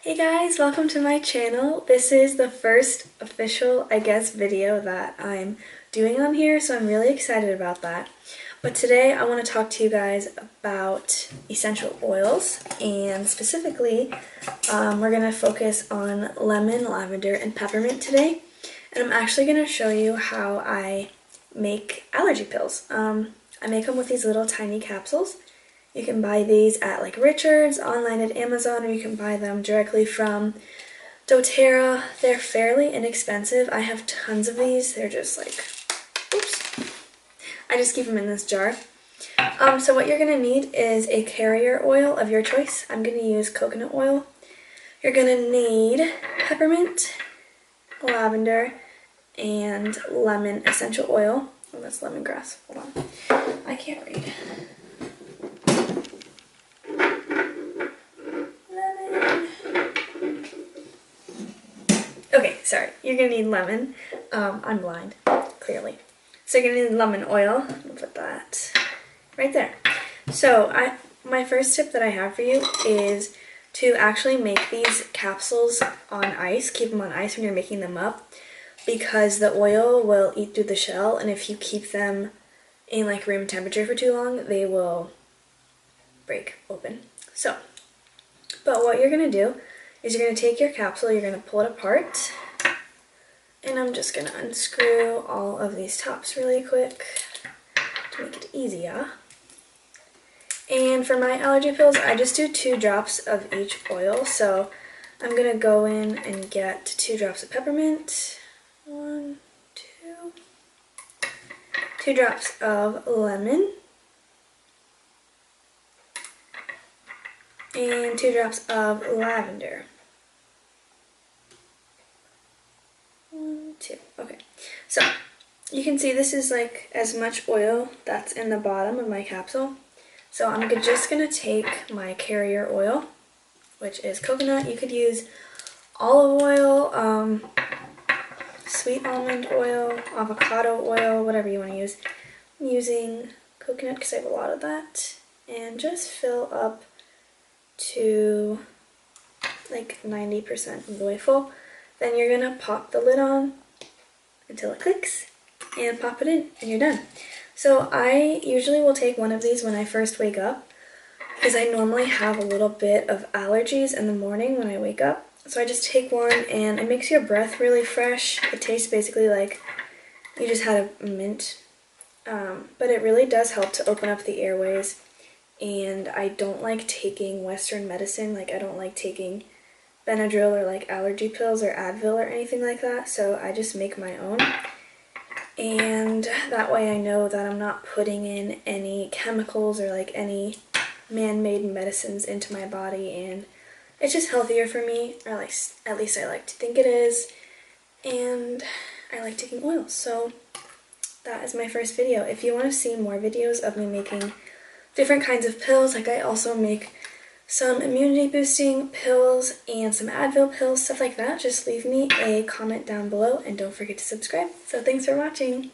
Hey guys, welcome to my channel. This is the first official, video that I'm doing on here, so I'm really excited about that. But today I want to talk to you guys about essential oils, and specifically, we're going to focus on lemon, lavender, and peppermint today. And I'm actually going to show you how I make allergy pills. I make them with these little tiny capsules. You can buy these at like Richard's, online at Amazon, or you can buy them directly from doTERRA. They're fairly inexpensive. I have tons of these. They're just like, oops. I just keep them in this jar. So what you're going to need is a carrier oil of your choice. I'm going to use coconut oil. You're going to need peppermint, lavender, and lemon essential oil. Oh, that's lemongrass. Hold on. I can't read. Okay, sorry. You're going to need lemon. I'm blind, clearly. So you're going to need lemon oil. I'll put that right there. So my first tip that I have for you is to actually make these capsules on ice. Keep them on ice when you're making them up, because the oil will eat through the shell, and if you keep them in like room temperature for too long, they will break open. But what you're going to do is you're going to take your capsule, you're going to pull it apart, and I'm just going to unscrew all of these tops really quick to make it easier. And for my allergy pills, I just do 2 drops of each oil, so I'm going to go in and get 2 drops of peppermint, 1, 2, 2 drops of lemon, and 2 drops of lavender. 1, 2. Okay, so you can see this is like as much oil that's in the bottom of my capsule. So I'm just going to take my carrier oil, which is coconut. You could use olive oil, sweet almond oil, avocado oil, whatever you want to use. I'm using coconut because I have a lot of that. And just fill up to like 90% of the way full. Then you're going to pop the lid on until it clicks and pop it in, and you're done. So I usually will take one of these when I first wake up, because I normally have a little bit of allergies in the morning when I wake up. So I just take one, and it makes your breath really fresh. It tastes basically like you just had a mint, but it really does help to open up the airways. And I don't like taking Western medicine. Like, I don't like taking Benadryl or like allergy pills or Advil or anything like that, so I just make my own. And that way I know that I'm not putting in any chemicals or like any man-made medicines into my body, and it's just healthier for me, or at least I like to think it is, and I like taking oils. So that is my first video. If you want to see more videos of me making different kinds of pills, like I also make some immunity boosting pills and some Advil pills, stuff like that, just leave me a comment down below and don't forget to subscribe. So thanks for watching.